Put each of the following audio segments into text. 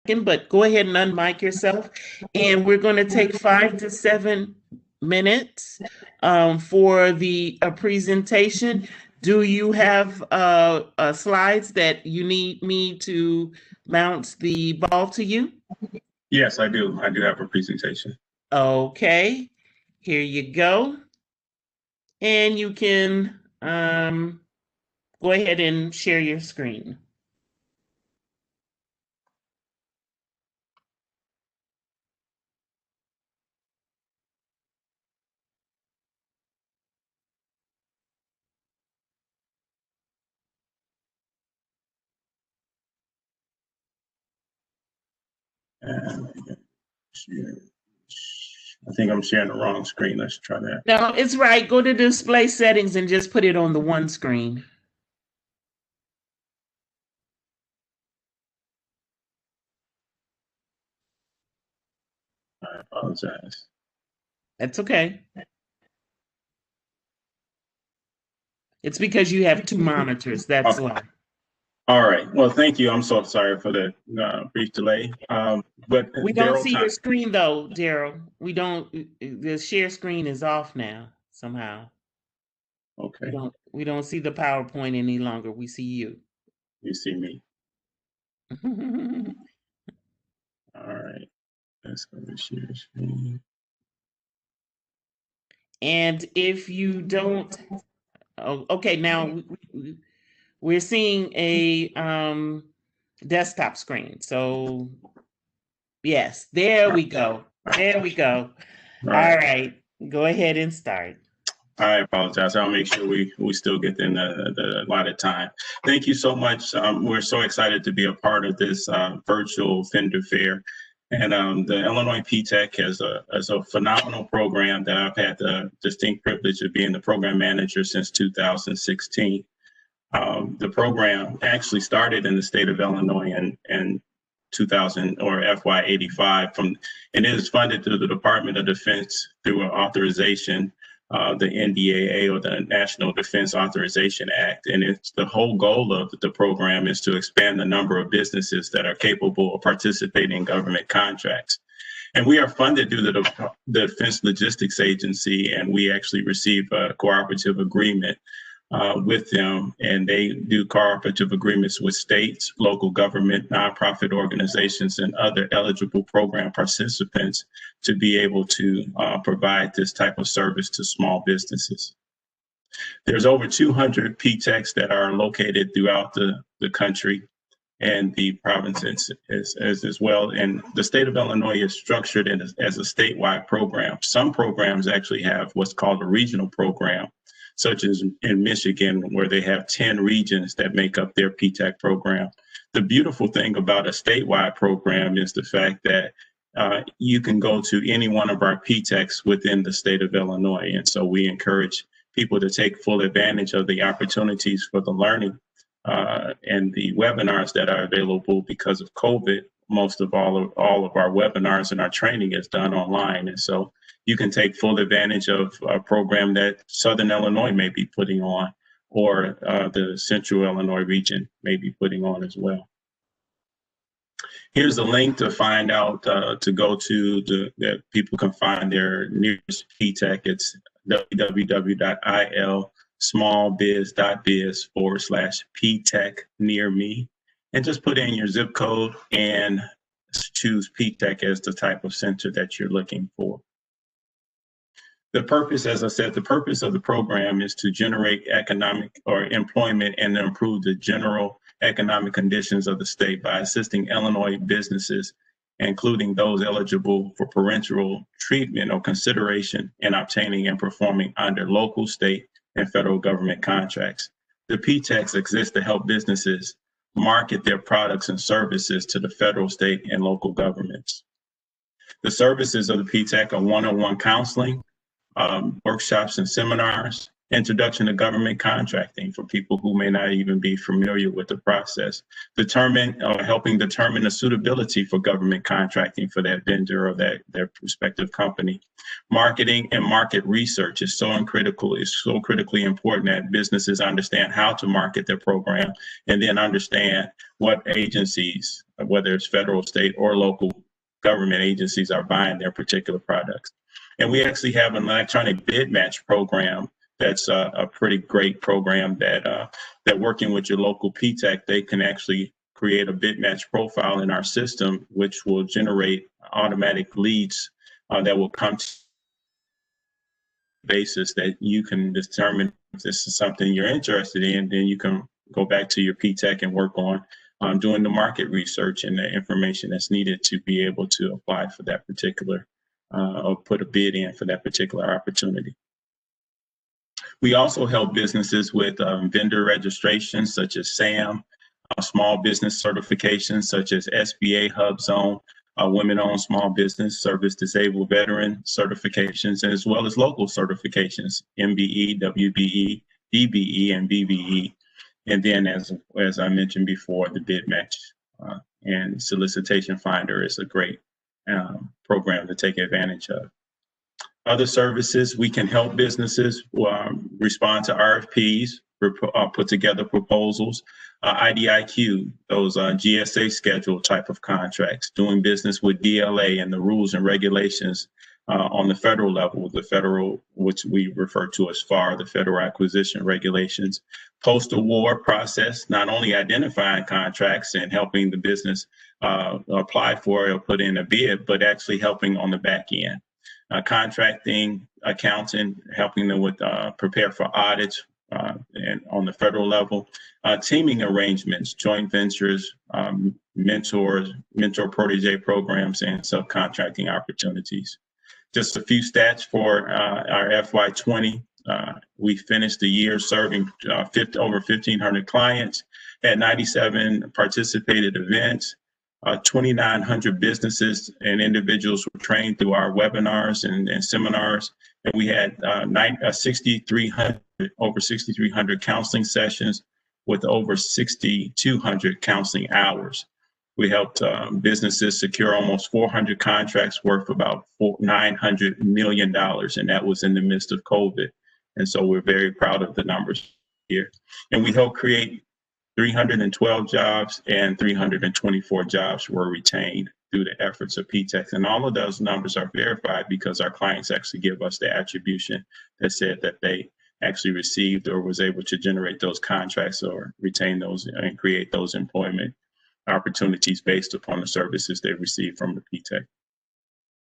but go ahead and unmic yourself. And we're going to take 5 to 7 minutes for the presentation. Do you have slides that you need me to bounce the ball to you? Yes, I do. I do have a presentation. Okay, here you go. And you can go ahead and share your screen. I think I'm sharing the wrong screen. Let's try that. No, it's right. Go to display settings and just put it on the one screen. I apologize. That's okay. It's because you have 2 monitors. That's why. All right. Well, thank you. I'm so sorry for the brief delay. But we don't see your screen though, Daryl. We don't. The share screen is off now somehow. Okay. We don't see the PowerPoint any longer. We see you. You see me. All right. Let's go to share screen. And if you don't, okay, now we're seeing a desktop screen. So yes, there we go. There we go. All right. Go ahead and start. I apologize. I'll make sure we still get in the allotted time. Thank you so much. We're so excited to be a part of this virtual vendor fair. And the Illinois PTAC is a phenomenal program that I've had the distinct privilege of being the program manager since 2016. The program actually started in the state of Illinois in 2000 or FY 85 and it is funded through the Department of Defense through an authorization, the NDAA or the National Defense Authorization Act. And it's the whole goal of the program is to expand the number of businesses that are capable of participating in government contracts. And we are funded through the Defense Logistics Agency, and we actually receive a cooperative agreement with them, and they do cooperative agreements with states, local government, nonprofit organizations, and other eligible program participants to be able to provide this type of service to small businesses. There's over 200 PTACs that are located throughout the country and the provinces as well. And the state of Illinois is structured as a statewide program. Some programs actually have what's called a regional program, such as in Michigan, where they have 10 regions that make up their PTAC program. The beautiful thing about a statewide program is the fact that you can go to any one of our PTACs within the state of Illinois. And so we encourage people to take full advantage of the opportunities for the learning and the webinars that are available. Because of COVID, most of all of our webinars and our training is done online. And so you can take full advantage of a program that Southern Illinois may be putting on, or the Central Illinois region may be putting on as well. Here's a link to find out, to go to that people can find their nearest PTAC. It's www.ilsmallbiz.biz/PTAC near me. And just put in your zip code and choose PTAC as the type of center that you're looking for. The purpose, as I said, the purpose of the program is to generate economic or employment and improve the general economic conditions of the state by assisting Illinois businesses, including those eligible for parental treatment or consideration in obtaining and performing under local, state, and federal government contracts. The PTACs exist to help businesses market their products and services to the federal, state, and local governments. The services of the PTAC are one-on-one counseling, workshops and seminars, introduction to government contracting for people who may not even be familiar with the process, helping determine the suitability for government contracting for that vendor or their prospective company. Marketing and market research is so critically important that businesses understand how to market their program and then understand what agencies whether it's federal, state, or local government agencies are buying their particular products. And we actually have an electronic bid match program that's a pretty great program that working with your local PTAC, they can actually create a bid match profile in our system, which will generate automatic leads that will come to basis that you can determine if this is something you're interested in. Then you can go back to your PTAC and work on doing the market research and the information that's needed to be able to apply for that particular or put a bid in for that particular opportunity. We also help businesses with vendor registrations such as SAM, small business certifications such as SBA Hub Zone, women-owned small business, service disabled veteran certifications, as well as local certifications, MBE, WBE, DBE, and BBE. And then, as I mentioned before, the bid match and solicitation finder is a great program to take advantage of. Other services, we can help businesses respond to RFPs, put together proposals, IDIQ, those GSA schedule type of contracts, doing business with DLA and the rules and regulations on the federal level, the federal, which we refer to as FAR, the Federal Acquisition Regulations, post-award process, not only identifying contracts and helping the business apply for it or put in a bid, but actually helping on the back end. Contracting, accounting, helping them with prepare for audits and on the federal level, teaming arrangements, joint ventures, mentor protege programs, and subcontracting opportunities. Just a few stats for our FY20. We finished the year serving over 1,500 clients, had 97 participated events. 2,900 businesses and individuals were trained through our webinars and seminars. And we had over 6,300 counseling sessions with over 6,200 counseling hours. We helped businesses secure almost 400 contracts worth about $900 million, and that was in the midst of COVID. And so we're very proud of the numbers here. And we helped create 312 jobs, and 324 jobs were retained through the efforts of PTAC. And all of those numbers are verified because our clients actually give us the attribution that said that they actually received or was able to generate those contracts or retain those and create those employment opportunities based upon the services they received from the PTAC.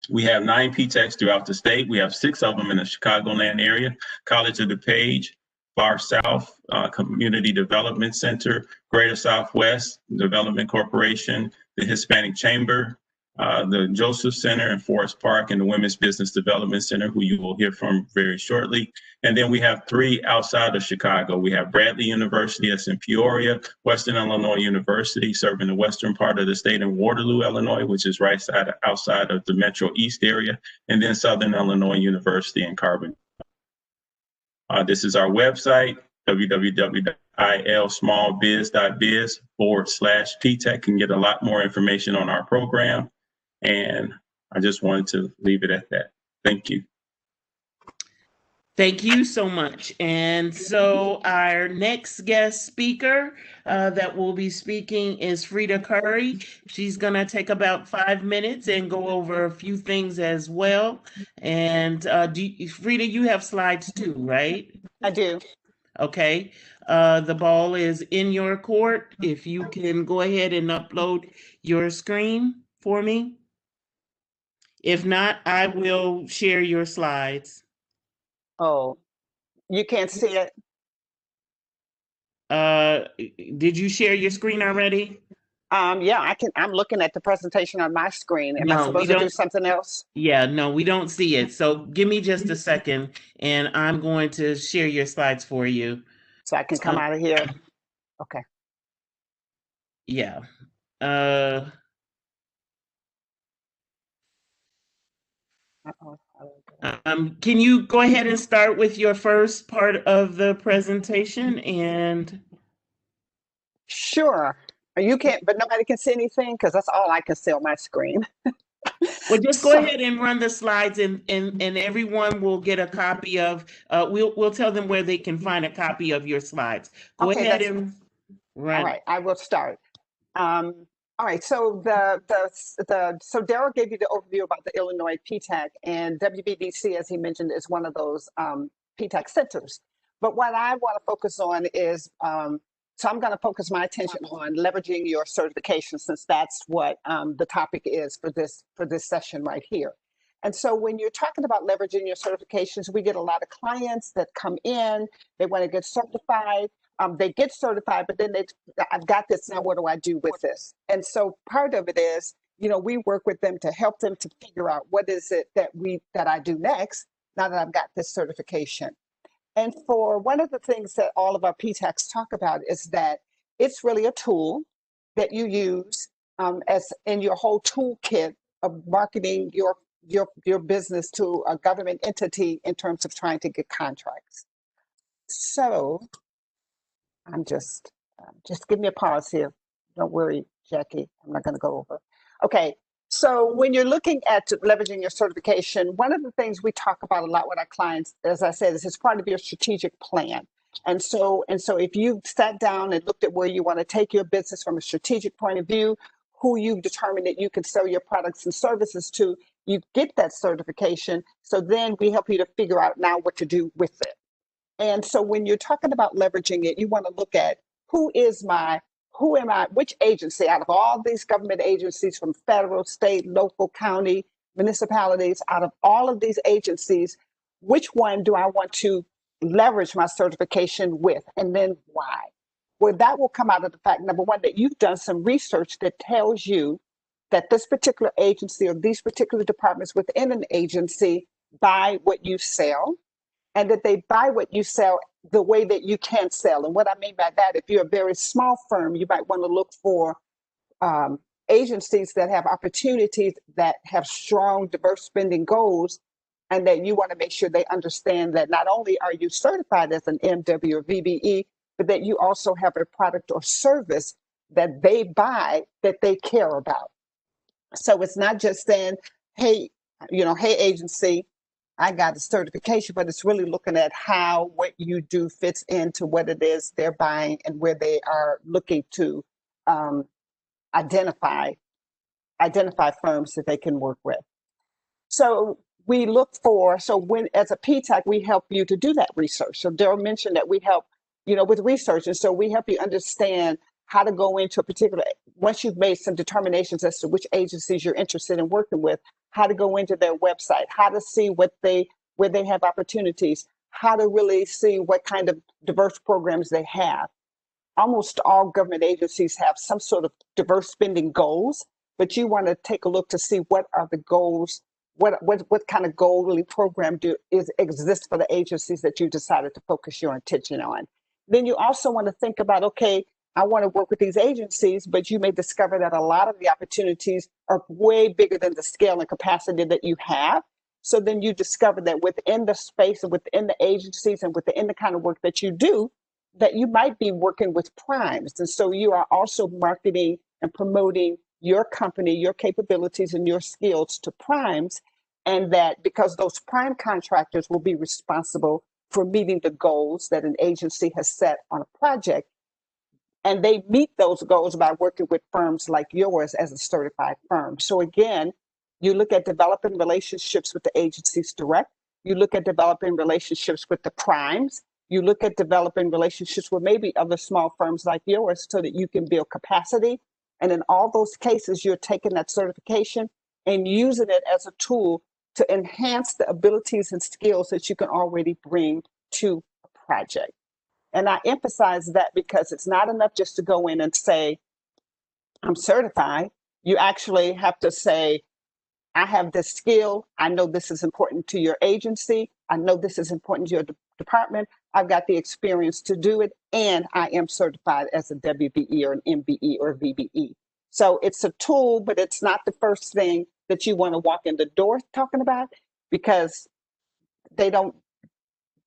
We have 9 PTACs throughout the state. We have 6 of them in the Chicagoland area, College of DuPage, Far South Community Development Center, Greater Southwest Development Corporation, the Hispanic Chamber, the Joseph Center in Forest Park, and the Women's Business Development Center, who you will hear from very shortly. And then we have 3 outside of Chicago. We have Bradley University, that's in Peoria, Western Illinois University, serving the western part of the state, in Waterloo, Illinois, which is right outside of the Metro East area, and then Southern Illinois University in Carbon. This is our website, www.ilsmallbiz.biz/PTAC. Can get a lot more information on our program. And I just wanted to leave it at that. Thank you. Thank you so much. And so our next guest speaker that will be speaking is Frida Curry. She's going to take about 5 minutes and go over a few things as well. And Frida, you have slides too, right? I do. Okay. The ball is in your court. If you can go ahead and upload your screen for me. If not, I will share your slides. Oh, you can't see it? Did you share your screen already? Yeah, I can. I'm looking at the presentation on my screen. Am I No, supposed to do something else? Yeah, no, we don't see it. So give me just a second and I'm going to share your slides for you. So I can come out of here? Okay. Yeah. Can you go ahead and start with your first part of the presentation? And sure. You can't, but nobody can see anything because that's all I can see on my screen. Well, just go ahead and run the slides, and everyone will get a copy of. We'll tell them where they can find a copy of your slides. Go ahead and run. All right, I will start. All right, so so Daryl gave you the overview about the Illinois PTAC, and WBDC, as he mentioned, is one of those PTAC centers. But what I want to focus on is, so I'm going to focus my attention on leveraging your certification, since that's what the topic is for this session right here. And so when you're talking about leveraging your certifications, we get a lot of clients that come in, they want to get certified. They get certified, but then I've got this, now what do I do with this? And so part of it is, we work with them to help them to figure out what is it that I do next, now that I've got this certification. And for one of the things that all of our PTACs talk about is that it's really a tool that you use as in your whole toolkit of marketing your business to a government entity in terms of trying to get contracts. So I'm just give me a pause here. Don't worry, Jackie. I'm not going to go over. Okay. So when you're looking at leveraging your certification, one of the things we talk about a lot with our clients, as I said, is it's part of your strategic plan. And so if you sat down and looked at where you want to take your business from a strategic point of view, who you've determined that you can sell your products and services to, you get that certification. So then we help you to figure out now what to do with it. And so when you're talking about leveraging it, you want to look at who am I, which agency out of all these government agencies, from federal, state, local, county, municipalities, out of all of these agencies, which one do I want to leverage my certification with, and then why? Well, that will come out of the fact, number one, that you've done some research that tells you that this particular agency or these particular departments within an agency buy what you sell, and that they buy what you sell the way that you can sell. And what I mean by that, if you're a very small firm, you might want to look for agencies that have opportunities, that have strong, diverse spending goals, and that you want to make sure they understand that not only are you certified as an MW or VBE, but that you also have a product or service that they buy that they care about. So it's not just saying, hey, hey, agency, I got a certification, but it's really looking at how what you do fits into what it is they're buying and where they are looking to identify firms that they can work with. So we look for, as a PTAC, we help you to do that research. So Daryl mentioned that we help, with research. And so we help you understand how to go into a particular, once you've made some determinations as to which agencies you're interested in working with, how to go into their website, how to see where they have opportunities, how to really see what kind of diverse programs they have. Almost all government agencies have some sort of diverse spending goals, but you want to take a look to see what are the goals, what kind of goal program exists for the agencies that you decided to focus your attention on. Then you also want to think about, okay, I want to work with these agencies, but you may discover that a lot of the opportunities are way bigger than the scale and capacity that you have. So then you discover that within the space and within the agencies and within the kind of work that you do, that you might be working with primes. And so you are also marketing and promoting your company, your capabilities and your skills to primes. And that because those prime contractors will be responsible for meeting the goals that an agency has set on a project. And they meet those goals by working with firms like yours as a certified firm. So again, you look at developing relationships with the agencies direct. You look at developing relationships with the primes. You look at developing relationships with maybe other small firms like yours so that you can build capacity. And in all those cases, you're taking that certification and using it as a tool to enhance the abilities and skills that you can already bring to a project. And I emphasize that because it's not enough just to go in and say, I'm certified. You actually have to say, I have this skill. I know this is important to your agency. I know this is important to your department. I've got the experience to do it. And I am certified as a WBE or an MBE or VBE. So it's a tool, but it's not the first thing that you want to walk in the door talking about, because they don't,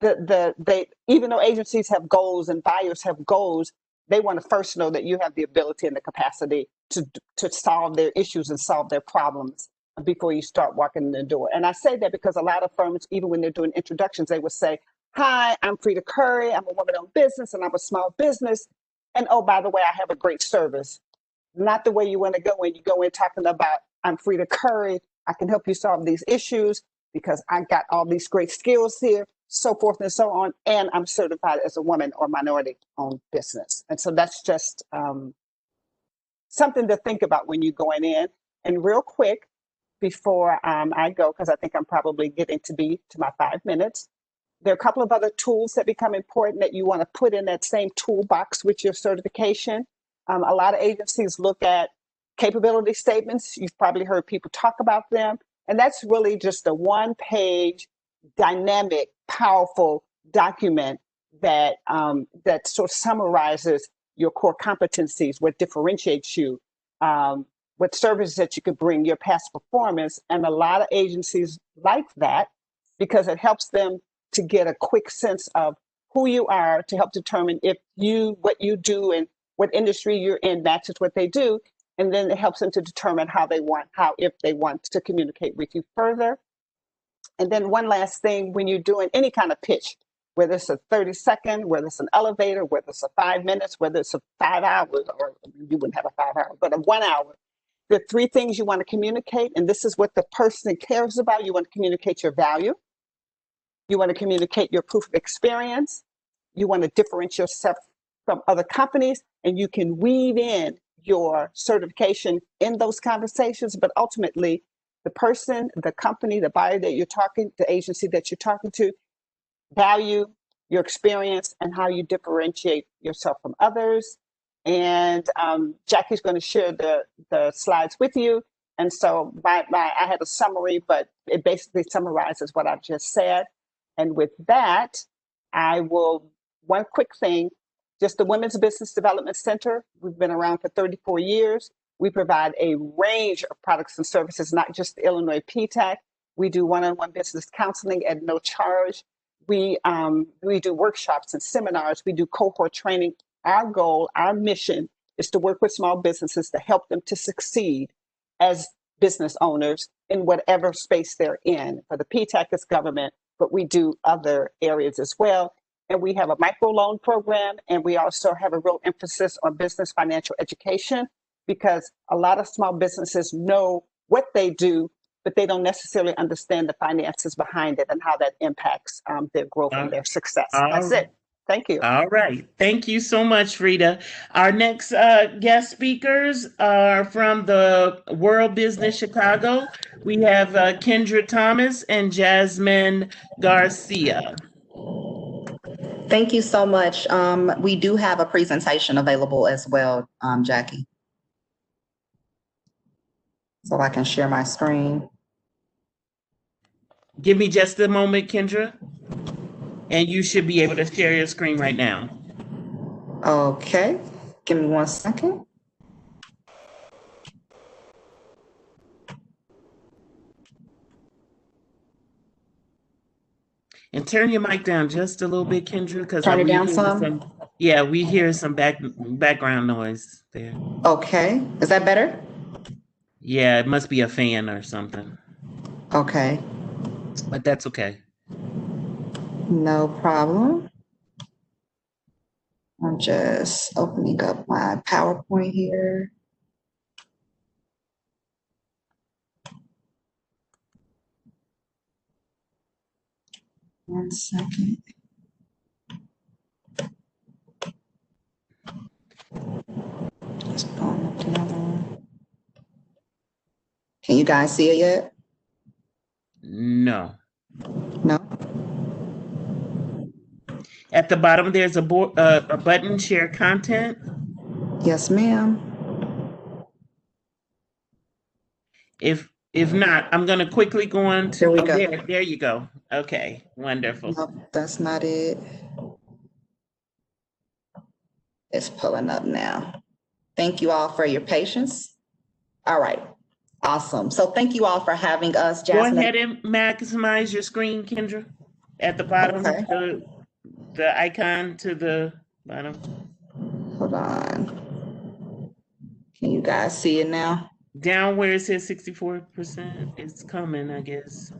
even though agencies have goals and buyers have goals, they want to first know that you have the ability and the capacity to solve their issues and solve their problems before you start walking in the door. And I say that because a lot of firms, even when they're doing introductions, they would say, hi, I'm Frida Curry. I'm a woman-owned business and I'm a small business. And oh, by the way, I have a great service. not the way you want to go in. You go in talking about, I'm Frida Curry, I can help you solve these issues because I got all these great skills here, so forth and so on, and I'm certified as a woman or minority-owned business. And so that's just something to think about when you're going in. And real quick, before I go, because I think I'm probably getting to my 5 minutes, there are a couple of other tools that become important that you want to put in that same toolbox with your certification. A lot of agencies look at capability statements. You've probably heard people talk about them. And that's really just a one-page, dynamic, powerful document that, that sort of summarizes your core competencies, what differentiates you, what services that you could bring, your past performance. And a lot of agencies like that because it helps them to get a quick sense of who you are, to help determine if what you do and what industry you're in matches what they do. And then it helps them to determine if they want to communicate with you further. And then one last thing, when you're doing any kind of pitch, whether it's a 30-second, whether it's an elevator, whether it's a 5 minutes, whether it's a 5 hours, or you wouldn't have a 5 hour, but a 1 hour, there are 3 things you want to communicate. And this is what the person cares about. You want to communicate your value. You want to communicate your proof of experience. You want to differentiate yourself from other companies, and you can weave in your certification in those conversations. But ultimately, the person, the company, the buyer that you're talking, the agency that you're talking to, value your experience and how you differentiate yourself from others. And Jackie's going to share the slides with you. And so I had a summary, but it basically summarizes what I've just said. And with that, one quick thing, just the Women's Business Development Center. We've been around for 34 years. We provide a range of products and services, not just the Illinois PTAC. We do one-on-one business counseling at no charge. We do workshops and seminars. We do cohort training. Our goal, our mission is to work with small businesses to help them to succeed as business owners in whatever space they're in. For the PTAC, it's government, but we do other areas as well. And we have a microloan program, and we also have a real emphasis on business financial education, because a lot of small businesses know what they do, but they don't necessarily understand the finances behind it and how that impacts their growth and their success. That's it. Thank you. All right. Thank you so much, Frida. Our next guest speakers are from the World Business Chicago. We have Kendra Thomas and Jasmine Garcia. Thank you so much. We do have a presentation available as well, Jackie. So I can share my screen. Give me just a moment, Kendra. And you should be able to share your screen right now. Okay, give me 1 second. And turn your mic down just a little bit, Kendra, because turn it down some. Yeah, we hear some background noise there. Okay, is that better? Yeah, it must be a fan or something. Okay. But that's okay. No problem. I'm just opening up my PowerPoint here. One second. Just pulling up the other one. Can you guys see it yet? No. No? At the bottom, there's a button, share content. Yes, ma'am. If not, I'm going to quickly go on to, there we go. There you go. Okay, wonderful. Nope, that's not it. It's pulling up now. Thank you all for your patience. All right, awesome. So thank you all for having us, Jasmine. Go ahead and maximize your screen, Kendra. At the bottom, okay. The icon to the bottom. Hold on. Can you guys see it now? Down where it says 64%, it's coming, I guess.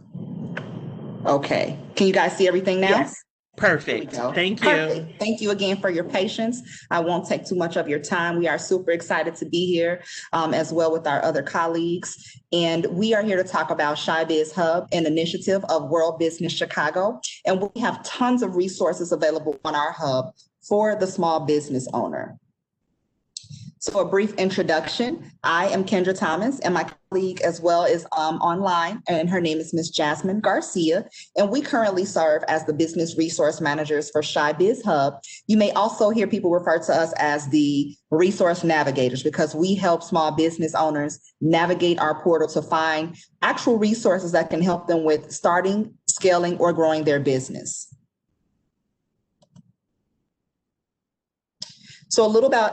Okay. Can you guys see everything now? Yes. Perfect. There we go. Thank you. Perfect. Thank you again for your patience. I won't take too much of your time. We are super excited to be here as well with our other colleagues. And we are here to talk about ShyBiz Hub, an initiative of World Business Chicago. And we have tons of resources available on our hub for the small business owner. So a brief introduction. I am Kendra Thomas, and my colleague as well is online, and her name is Ms. Jasmine Garcia. And we currently serve as the business resource managers for ShyBiz Hub. You may also hear people refer to us as the resource navigators because we help small business owners navigate our portal to find actual resources that can help them with starting, scaling, or growing their business. So a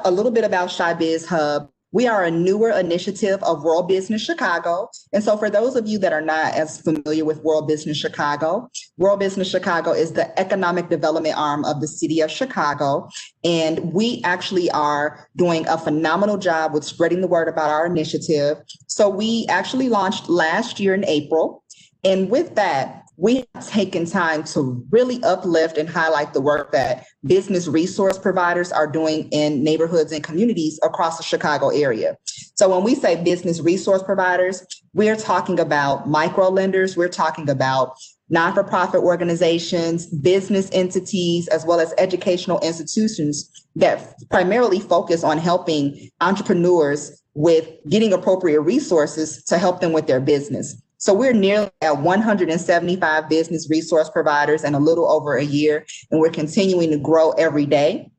little bit about ShyBiz Hub. We are a newer initiative of World Business Chicago. And so for those of you that are not as familiar with World Business Chicago is the economic development arm of the city of Chicago. And we actually are doing a phenomenal job with spreading the word about our initiative. So we actually launched last year in April. And with that, we have taken time to really uplift and highlight the work that business resource providers are doing in neighborhoods and communities across the Chicago area. So when we say business resource providers, we're talking about micro lenders, we're talking about non-for-profit organizations, business entities, as well as educational institutions that primarily focus on helping entrepreneurs with getting appropriate resources to help them with their business. So we're nearly at 175 business resource providers in a little over a year, and we're continuing to grow every day.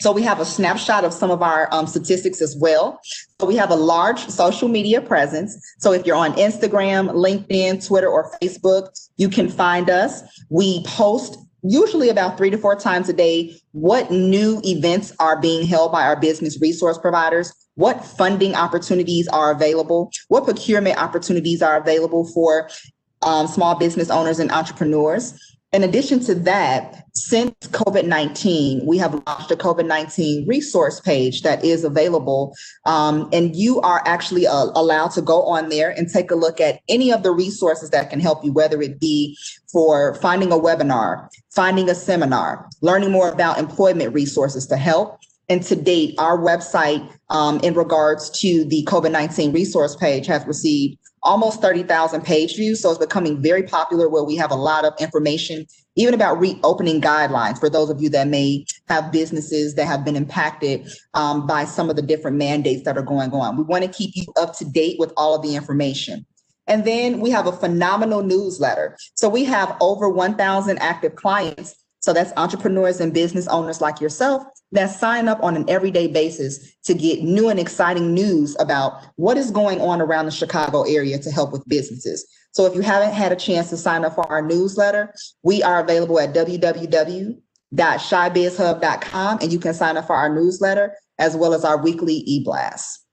So we have a snapshot of some of our statistics as well. So we have a large social media presence. So if you're on Instagram, LinkedIn, Twitter, or Facebook, you can find us. We post usually about 3 to 4 times a day what new events are being held by our business resource providers, what funding opportunities are available, what procurement opportunities are available for small business owners and entrepreneurs. In addition to that, since COVID-19, we have launched a COVID-19 resource page that is available, and you are actually allowed to go on there and take a look at any of the resources that can help you, whether it be for finding a webinar, finding a seminar, learning more about employment resources to help. And to date, our website in regards to the COVID-19 resource page has received almost 30,000 page views. So it's becoming very popular where we have a lot of information, even about reopening guidelines for those of you that may have businesses that have been impacted by some of the different mandates that are going on. We want to keep you up to date with all of the information. And then we have a phenomenal newsletter. So we have over 1,000 active clients. So that's entrepreneurs and business owners like yourself that sign up on an everyday basis to get new and exciting news about what is going on around the Chicago area to help with businesses. So if you haven't had a chance to sign up for our newsletter, we are available at www.shybizhub.com, and you can sign up for our newsletter as well as our weekly e-blast.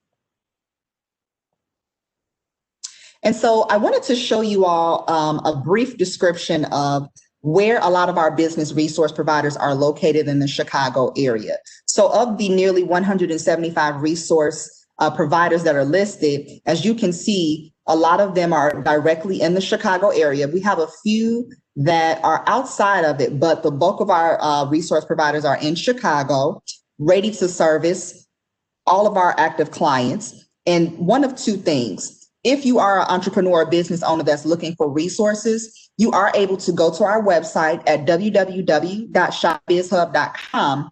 And so I wanted to show you all a brief description of where a lot of our business resource providers are located in the Chicago area. So of the nearly 175 resource providers that are listed, as you can see, a lot of them are directly in the Chicago area. We have a few that are outside of it, but the bulk of our resource providers are in Chicago, ready to service all of our active clients. And one of two things. If you are an entrepreneur or business owner that's looking for resources, you are able to go to our website at www.shybizhub.com,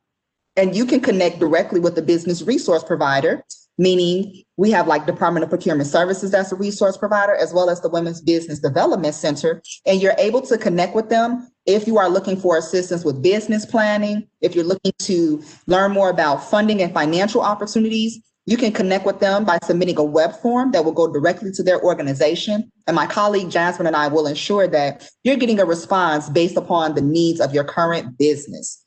and you can connect directly with the business resource provider, meaning we have like Department of Procurement Services that's a resource provider, as well as the Women's Business Development Center, and you're able to connect with them if you are looking for assistance with business planning, if you're looking to learn more about funding and financial opportunities. You can connect with them by submitting a web form that will go directly to their organization. And my colleague Jasmine and I will ensure that you're getting a response based upon the needs of your current business.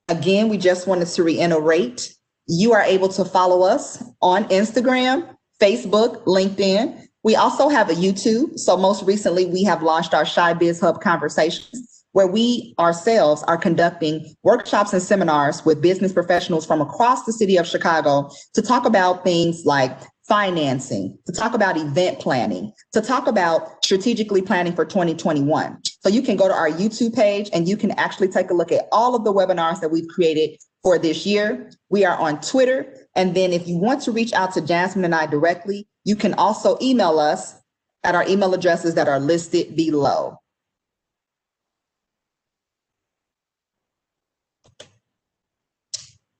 Again, we just wanted to reiterate, you are able to follow us on Instagram, Facebook, LinkedIn. We also have a YouTube. So most recently, we have launched our ShyBiz Hub Conversations, where we ourselves are conducting workshops and seminars with business professionals from across the city of Chicago to talk about things like financing, to talk about event planning, to talk about strategically planning for 2021. So you can go to our YouTube page and you can actually take a look at all of the webinars that we've created for this year. We are on Twitter. And then if you want to reach out to Jasmine and I directly, you can also email us at our email addresses that are listed below.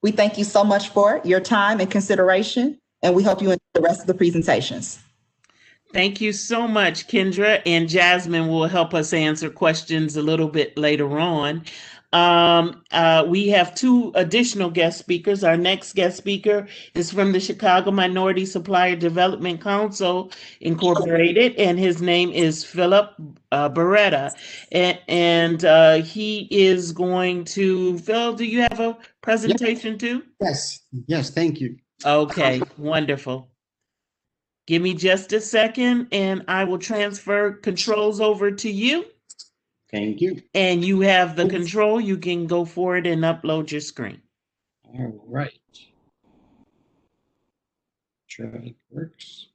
We thank you so much for your time and consideration, and we hope you enjoy the rest of the presentations. Thank you so much, Kendra, and Jasmine will help us answer questions a little bit later on. We have 2 additional guest speakers. Our next guest speaker is from the Chicago Minority Supplier Development Council Incorporated, and his name is Philip Beretta. And he is going to, Phil, do you have a presentation too? Yes, thank you. Okay, wonderful. Give me just a second and I will transfer controls over to you. Thank you. And you have the control. You can go forward and upload your screen. All right. Try it works.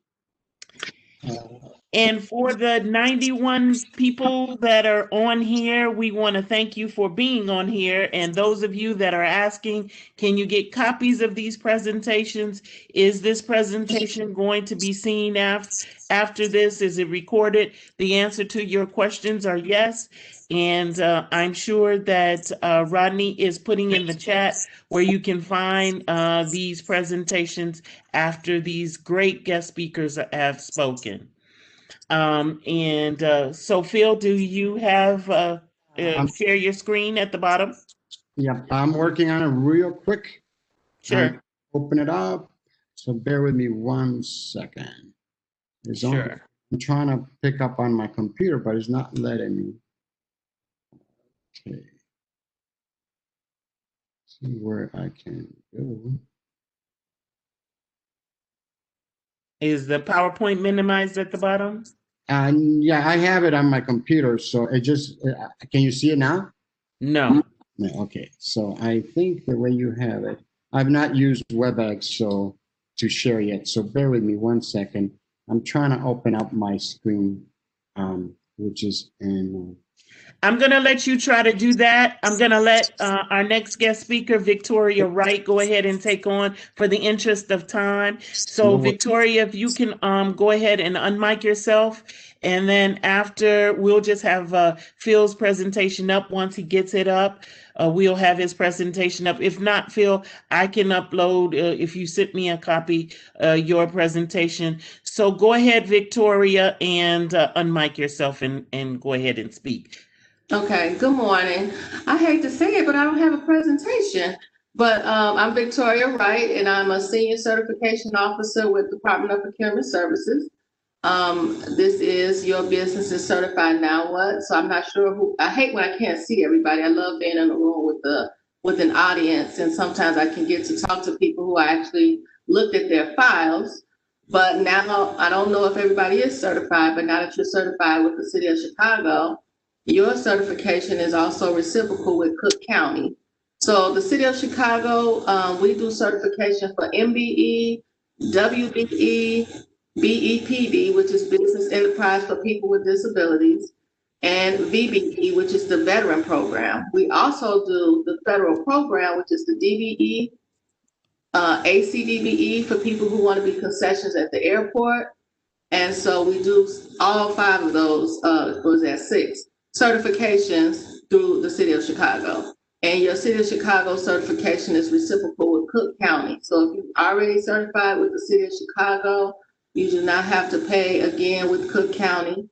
And for the 91 people that are on here, we want to thank you for being on here. And those of you that are asking, can you get copies of these presentations? Is this presentation going to be seen after this? Is it recorded? The answer to your questions are yes. And I'm sure that Rodney is putting in the chat where you can find these presentations after these great guest speakers have spoken. So Phil, do you have share your screen at the bottom? Yeah, I'm working on it real quick. Sure. Open it up. So bear with me 1 second. Sure. I'm trying to pick up on my computer, but it's not letting me. Okay. See where I can go. Is the PowerPoint minimized at the bottom? Yeah, I have it on my computer. So it just, can you see it now? No. No, okay. So I think the way you have it, I've not used WebEx so to share yet. So bear with me 1 second. I'm trying to open up my screen, which is in. I'm going to let you try to do that. I'm going to let our next guest speaker, Victoria Wright, go ahead and take on for the interest of time. So Victoria, if you can go ahead and unmic yourself. And then after, we'll just have Phil's presentation up. Once he gets it up, we'll have his presentation up. If not, Phil, I can upload, if you send me a copy, your presentation. So go ahead, Victoria, and unmic yourself and go ahead and speak. Okay, good morning. I hate to say it, but I don't have a presentation. But I'm Victoria Wright, and I'm a Senior Certification Officer with Department of Procurement Services. This is Your Business is Certified Now What? So I'm not sure who, I hate when I can't see everybody. I love being in a room with an audience, and sometimes I can get to talk to people who actually looked at their files. But now I don't know if everybody is certified, but now that you're certified with the City of Chicago, your certification is also reciprocal with Cook County. So the City of Chicago, we do certification for MBE, WBE, BEPD, which is Business Enterprise for People with Disabilities, and VBE, which is the Veteran Program. We also do the federal program, which is the DBE, ACDBE for people who want to be concessions at the airport. And so we do all 5 of those, was that 6? Certifications through the City of Chicago. And your City of Chicago certification is reciprocal with Cook County. So if you're already certified with the City of Chicago, you do not have to pay again with Cook County.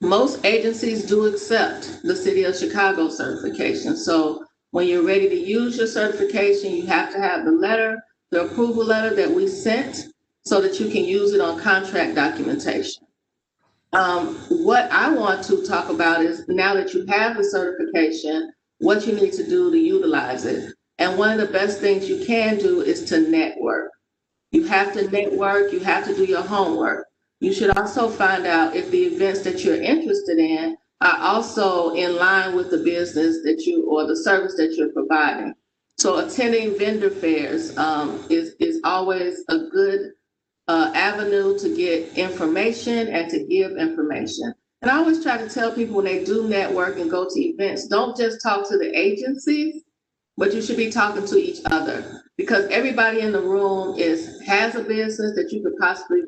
Most agencies do accept the City of Chicago certification. So when you're ready to use your certification, you have to have the letter, the approval letter that we sent, so that you can use it on contract documentation. What I want to talk about is, now that you have the certification, what you need to do to utilize it. And one of the best things you can do is to network. You have to network, you have to do your homework. You should also find out if the events that you're interested in are also in line with the business that you, or the service that you're providing. So attending vendor fairs is always a good avenue to get information and to give information. And I always try to tell people when they do network and go to events, don't just talk to the agencies, but you should be talking to each other, because everybody in the room has a business that you could possibly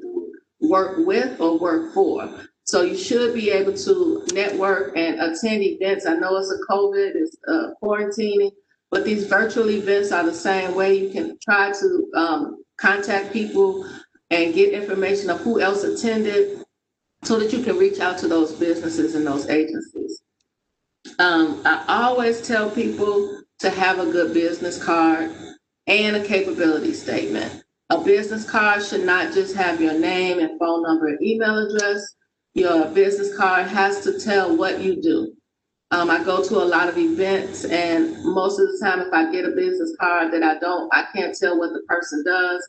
work with or work for. So you should be able to network and attend events. I know it's a COVID, it's quarantining, but these virtual events are the same way. You can try to contact people and get information of who else attended so that you can reach out to those businesses and those agencies. I always tell people to have a good business card and a capability statement. A business card should not just have your name and phone number and email address. Your business card has to tell what you do. I go to a lot of events, and most of the time, if I get a business card that I can't tell what the person does,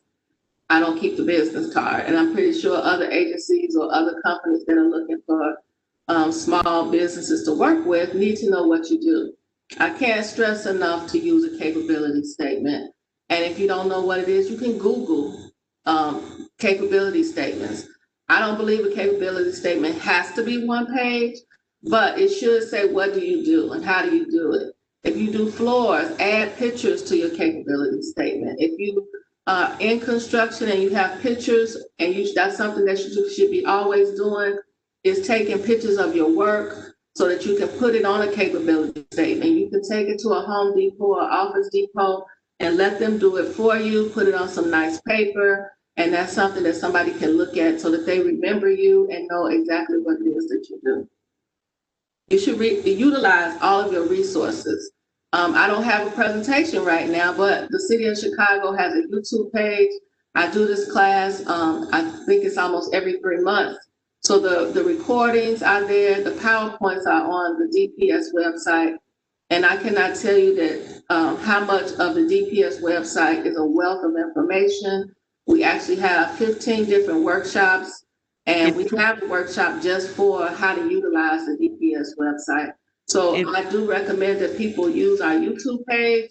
I don't keep the business card. And I'm pretty sure other agencies or other companies that are looking for small businesses to work with need to know what you do. I can't stress enough to use a capability statement. And if you don't know what it is, you can Google capability statements. I don't believe a capability statement has to be one page, but it should say, what do you do and how do you do it? If you do floors, add pictures to your capability statement. If you are in construction and you have pictures, and that's something that you should be always doing, is taking pictures of your work so that you can put it on a capability statement. You can take it to a Home Depot or Office Depot and let them do it for you, put it on some nice paper, and that's something that somebody can look at so that they remember you and know exactly what it is that you do. You should utilize all of your resources. I don't have a presentation right now, but the City of Chicago has a YouTube page. I do this class, I think it's almost every 3 months. So the recordings are there, the PowerPoints are on the DPS website. And I cannot tell you that how much of the DPS website is a wealth of information. We actually have 15 different workshops, and we have a workshop just for how to utilize the DPS website. So I do recommend that people use our YouTube page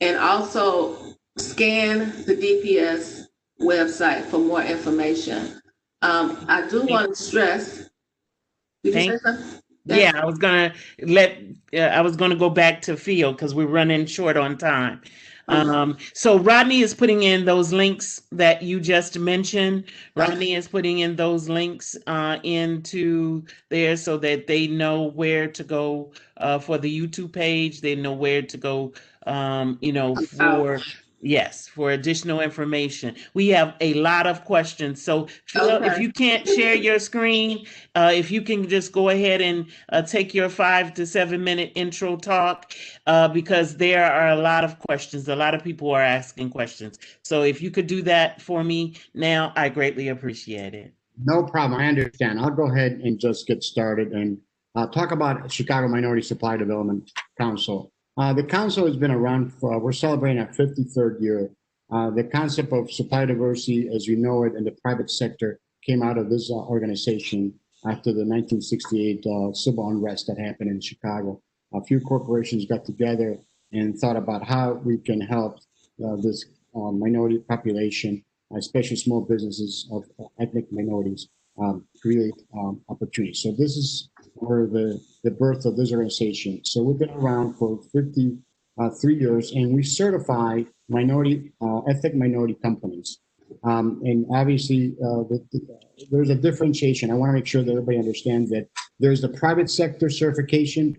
and also scan the DPS website for more information. I do want to stress. Did you say something? Yeah, I was gonna go back to Phil because we're running short on time. So Rodney is putting in those links that you just mentioned. Rodney is putting in those links into there so that they know where to go for the YouTube page. They know where to go, for additional information. We have a lot of questions. So Phil, if you can't share your screen, if you can just go ahead and take your 5 to 7 minute intro talk, because there are a lot of questions. A lot of people are asking questions. So if you could do that for me now, I greatly appreciate it. No problem. I understand. I'll go ahead and just get started and talk about Chicago Minority Supply Development Council. The council has been around we're celebrating our 53rd year. The concept of supply diversity, as you know it, in the private sector came out of this organization after the 1968 civil unrest that happened in Chicago. A few corporations got together and thought about how we can help this minority population, especially small businesses of ethnic minorities, create opportunities. So this is where the birth of this organization. So we've been around for 53 years, and we certify ethnic minority companies. And obviously, there's a differentiation. I want to make sure that everybody understands that there's the private sector certification,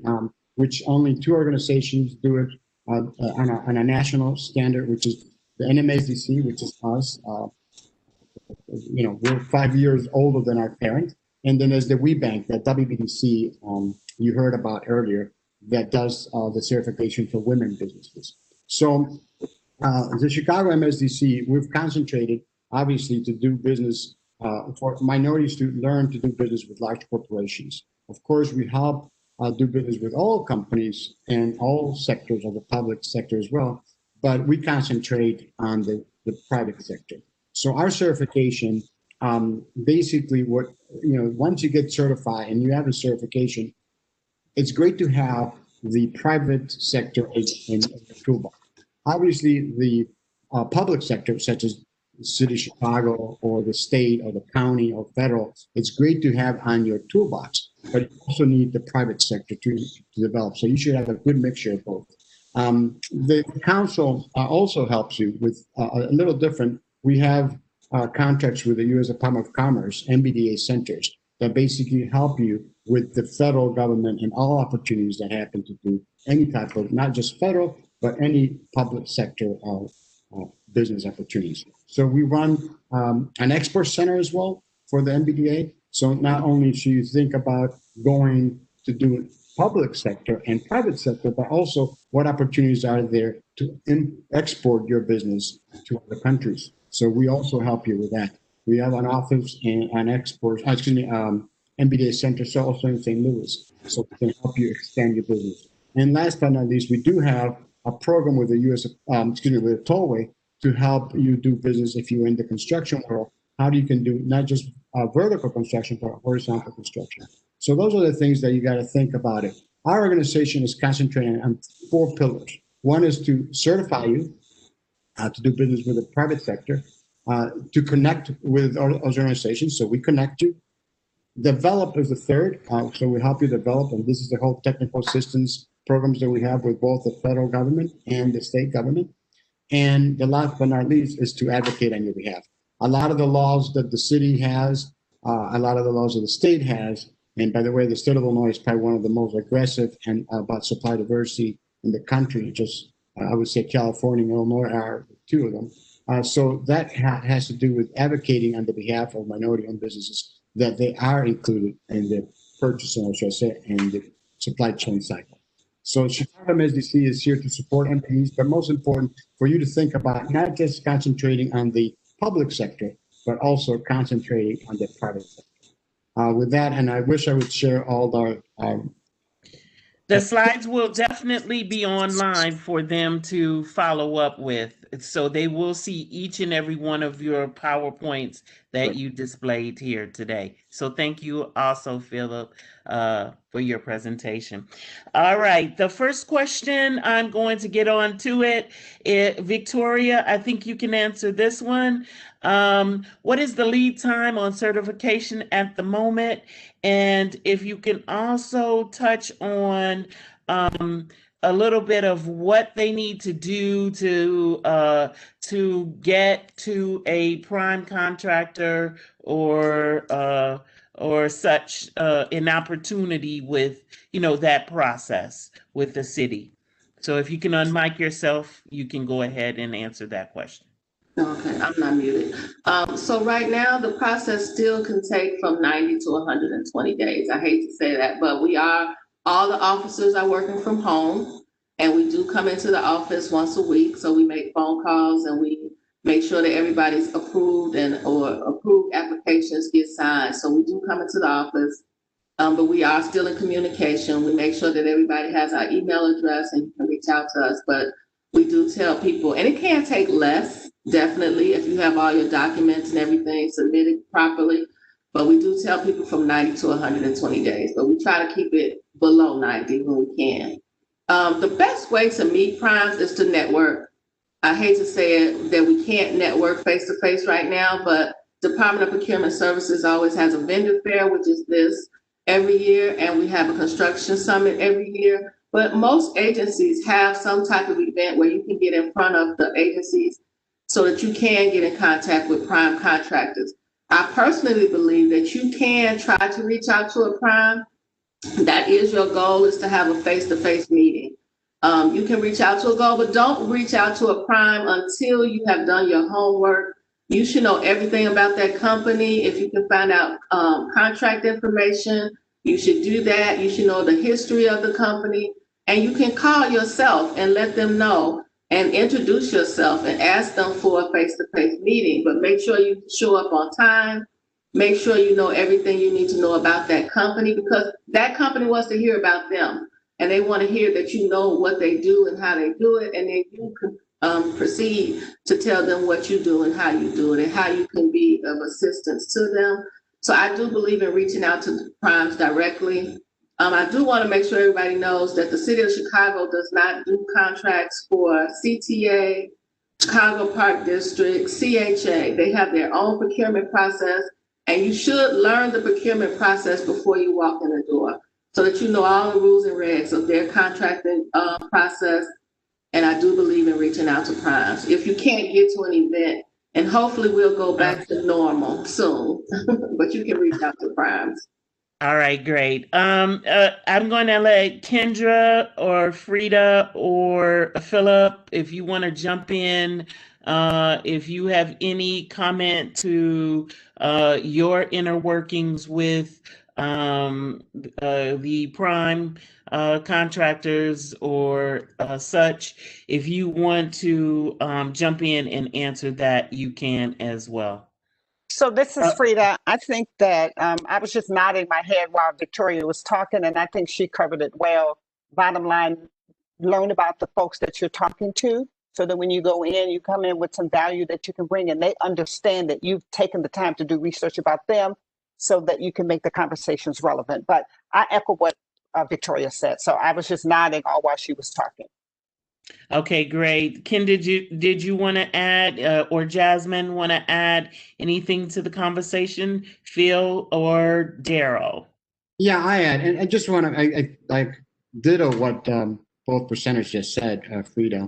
which only 2 organizations do it on a national standard, which is the NMSDC, which is us. We're 5 years older than our parent. And then there's the WeBank, that WBDC you heard about earlier, that does the certification for women businesses. So the Chicago MSDC, we've concentrated, obviously, to do business for minorities to learn to do business with large corporations. Of course, we help do business with all companies and all sectors of the public sector as well, but we concentrate on the private sector. So our certification, basically once you get certified and you have a certification, it's great to have the private sector in approval. Obviously, the public sector, such as the city of Chicago or the state or the county or federal, it's great to have on your toolbox, but you also need the private sector to develop. So you should have a good mixture of both. The council also helps you with a little different. We have contracts with the U.S. Department of Commerce, MBDA centers, that basically help you with the federal government and all opportunities that happen to do any type of, not just federal, but any public sector business opportunities. So we run an export center as well for the MBDA. So not only should you think about going to do public sector and private sector, but also what opportunities are there to export your business to other countries. So we also help you with that. We have an office and an export, MBDA center, so also in St. Louis, so we can help you extend your business. And last but not least, we do have a program with the with the Tollway to help you do business if you're in the construction world. How you can do not just vertical construction, but horizontal construction. So those are the things that you got to think about it. Our organization is concentrating on 4 pillars. One is to certify you to do business with the private sector, to connect with those organizations. So we connect you. Develop is the third. So we help you develop, and this is the whole technical assistance programs that we have with both the federal government and the state government. And the last but not least is to advocate on your behalf. A lot of the laws that the city has, a lot of the laws that the state has, and by the way, the state of Illinois is probably one of the most aggressive and about supply diversity in the country. Just I would say California and Illinois are 2 of them. So that has to do with advocating on the behalf of minority-owned businesses that they are included in the purchasing, or should I say, in the supply chain cycle. So Chicago MSDC is here to support MPs, but most important for you to think about not just concentrating on the public sector, but also concentrating on the private sector. With that, and I wish I would share all the slides will definitely be online for them to follow up with. So they will see each and every one of your PowerPoints that you displayed here today. So thank you also, Philip, for your presentation. All right, the first question, I'm going to get on to it. Victoria, I think you can answer this one. What is the lead time on certification at the moment? And if you can also touch on a little bit of what they need to do to get to a prime contractor or such an opportunity with that process with the city. So if you can unmic yourself, you can go ahead and answer that question. Okay, I'm not muted. So right now, the process still can take from 90 to 120 days. I hate to say that, but all the officers are working from home, and we do come into the office once a week. So we make phone calls and we make sure that everybody's approved or approved applications get signed. So we do come into the office, but we are still in communication. We make sure that everybody has our email address and you can reach out to us, but we do tell people, and it can take less, definitely, if you have all your documents and everything submitted properly. But we do tell people from 90 to 120 days, but we try to keep it below 90 when we can. The best way to meet primes is to network. I hate to say it that we can't network face-to-face right now, but Department of Procurement Services always has a vendor fair, which is this every year, and we have a construction summit every year. But most agencies have some type of event where you can get in front of the agencies so that you can get in contact with prime contractors. I personally believe that you can try to reach out to a prime. That is your goal, is to have a face-to-face meeting. You can reach out to a goal, but don't reach out to a prime until you have done your homework. You should know everything about that company. If you can find out contract information, you should do that. You should know the history of the company, and you can call yourself and let them know and introduce yourself and ask them for a face-to-face meeting. But make sure you show up on time. Make sure you know everything you need to know about that company, because that company wants to hear about them, and they want to hear that you know what they do and how they do it, and then you can proceed to tell them what you do and how you do it and how you can be of assistance to them. So I do believe in reaching out to the primes directly. I do want to make sure everybody knows that the city of Chicago does not do contracts for CTA Chicago Park District, CHA. They have their own procurement process, and you should learn the procurement process before you walk in the door so that you know all the rules and regs of their contracting process. And I do believe in reaching out to primes. If you can't get to an event, and hopefully we'll go back to normal soon, but you can reach out to primes. All right, great. I'm going to let Kendra or Frida or Philip, if you want to jump in, if you have any comment to your inner workings with the prime contractors or such, if you want to jump in and answer that, you can as well. So this is Frida. I think that I was just nodding my head while Victoria was talking, and I think she covered it well. Bottom line, learn about the folks that you're talking to so that when you go in, you come in with some value that you can bring, and they understand that you've taken the time to do research about them so that you can make the conversations relevant. But I echo what Victoria said. So I was just nodding all while she was talking. Okay, great. Ken, did you want to add, or Jasmine want to add anything to the conversation? Phil or Daryl? Yeah, I add, and I just want to, I ditto what both presenters just said, Frida.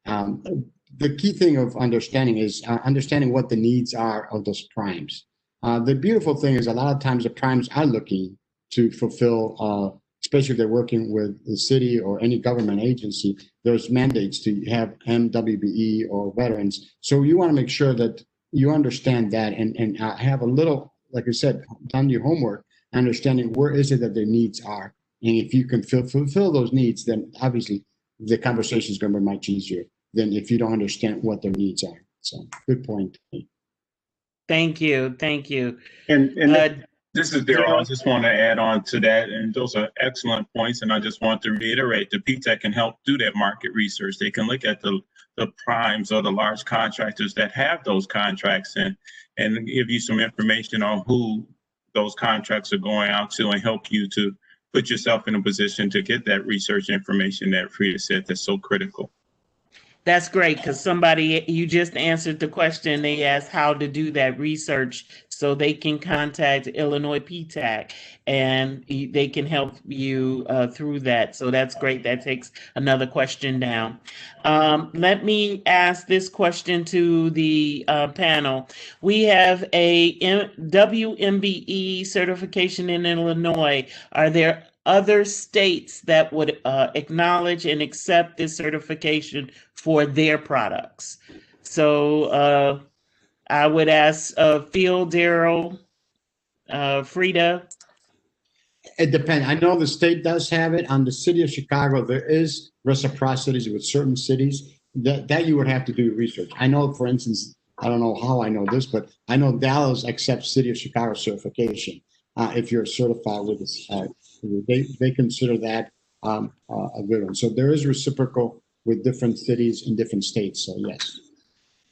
The key thing of understanding is understanding what the needs are of those primes. The beautiful thing is a lot of times the primes are looking to fulfill, especially if they're working with the city or any government agency, there's mandates to have MWBE or veterans. So you want to make sure that you understand that and have a little, like I said, done your homework, understanding where is it that their needs are. And if you can fulfill those needs, then obviously the conversation is going to be much easier than if you don't understand what their needs are. So good point. Thank you. Thank you. And this is Daryl. I just want to add on to that. And those are excellent points. And I just want to reiterate the PTAC can help do that market research. They can look at the primes or the large contractors that have those contracts and give you some information on who those contracts are going out to and help you to put yourself in a position to get that research information that Frida said that's so critical. That's great, because you just answered the question. They asked how to do that research so they can contact Illinois PTAC and they can help you through that. So that's great. That takes another question down. Let me ask this question to the panel. We have a WMBE certification in Illinois. Are there other states that would acknowledge and accept this certification for their products? So I would ask Phil, Daryl, Frida. It depends. I know the state does have it. On the city of Chicago, there is reciprocities with certain cities that you would have to do research. I know, for instance, I don't know how I know this, but I know Dallas accepts city of Chicago certification. If you're certified with this, they consider that a good one. So there is reciprocal with different cities in different states. So yes.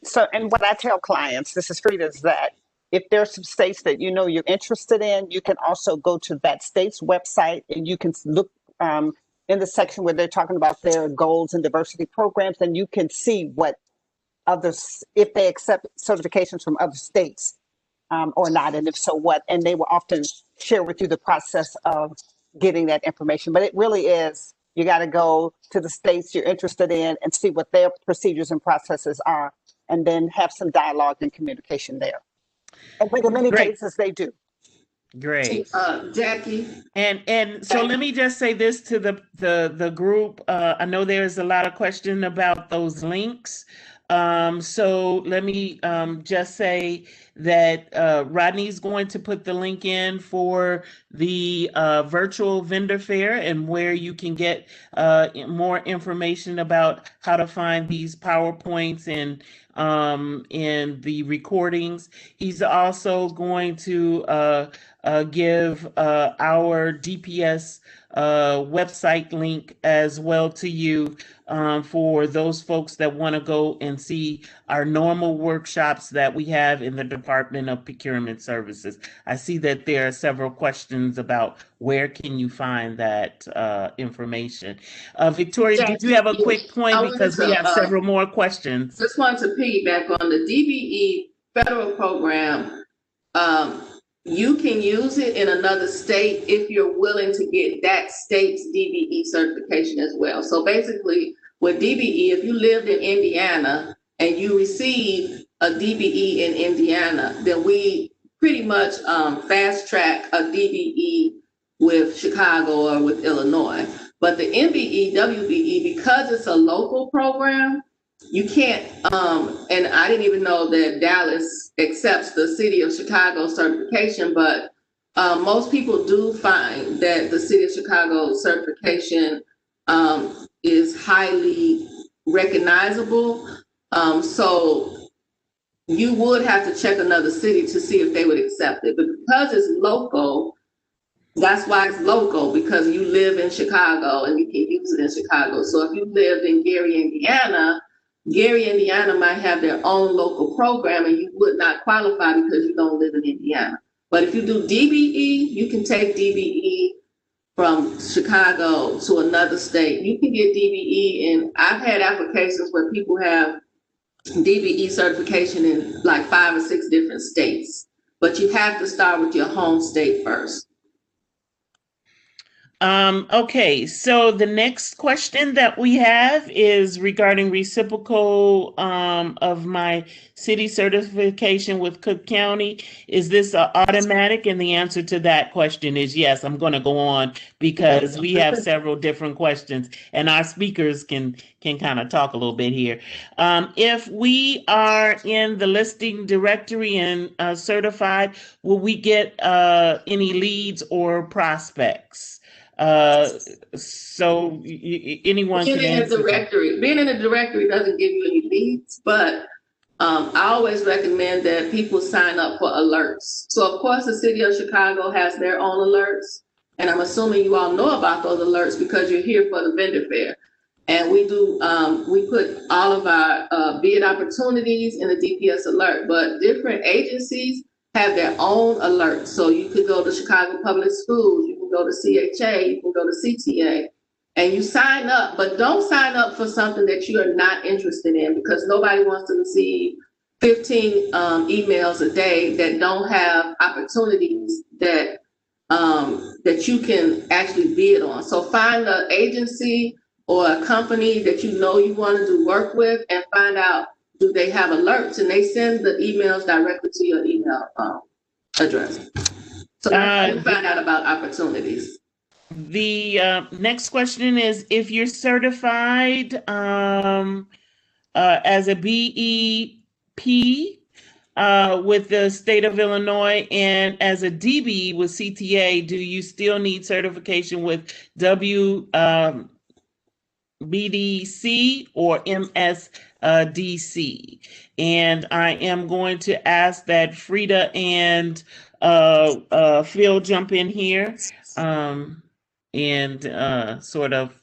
So, and what I tell clients, this is Frida, is that if there's some states that you know you're interested in, you can also go to that state's website and you can look in the section where they're talking about their goals and diversity programs, and you can see what others, if they accept certifications from other states or not, and if so, what. And they will often share with you the process of getting that information. But it really is, you got to go to the states you're interested in and see what their procedures and processes are, and then have some dialogue and communication there. And in many cases, they do. Great. Jackie. And so let me just say this to the group. I know there's a lot of question about those links. So let me just say that Rodney's going to put the link in for the virtual vendor fair and where you can get more information about how to find these PowerPoints and in the recordings. He's also going to give our DPS website link as well to you for those folks that want to go and see our normal workshops that we have in the Department of Procurement Services. I see that there are several questions about where can you find that information. Victoria, Yes, did you have a yes. quick point? I wanted Because we to, have several more questions. Just wanted to piggyback on the DBE federal program. You can use it in another state if you're willing to get that state's DBE certification as well. So basically, with DBE, if you lived in Indiana and you received a DBE in Indiana, then we pretty much fast track a DBE with Chicago or with Illinois. But the MBE, WBE, because it's a local program, you can't, and I didn't even know that Dallas accepts the City of Chicago certification, but most people do find that the City of Chicago certification is highly recognizable. So you would have to check another city to see if they would accept it. But because it's local, that's why it's local, because you live in Chicago and you can use it in Chicago. So if you lived in Gary, Indiana might have their own local program and you would not qualify because you don't live in Indiana. But if you do DBE, you can take DBE from Chicago to another state. You can get DBE, and I've had applications where people have DBE certification in like 5 or 6 different states. But you have to start with your home state first. Okay, so the next question that we have is regarding reciprocal of my city certification with Cook County. Is this automatic? And the answer to that question is yes. I'm going to go on because we have several different questions and our speakers can kind of talk a little bit here. If we are in the listing directory and certified, will we get any leads or prospects? So anyone can answer. Being in the directory doesn't give you any leads, but I always recommend that people sign up for alerts. So of course the City of Chicago has their own alerts, and I'm assuming you all know about those alerts because you're here for the vendor fair. And we do, we put all of our bid opportunities in the DPS alert, but different agencies have their own alerts. So you could go to Chicago Public Schools, you can go to CHA, you can go to CTA, and you sign up, but don't sign up for something that you are not interested in, because nobody wants to receive 15 emails a day that don't have opportunities that that you can actually bid on. So find an agency or a company that you know you want to do work with and find out, do they have alerts, and they send the emails directly to your email address. So that's how you find out about opportunities. The next question is, if you're certified as a BEP with the state of Illinois and as a DB with CTA, do you still need certification with WBDC or MSDC? And I am going to ask that Frida and Phil jump in here and sort of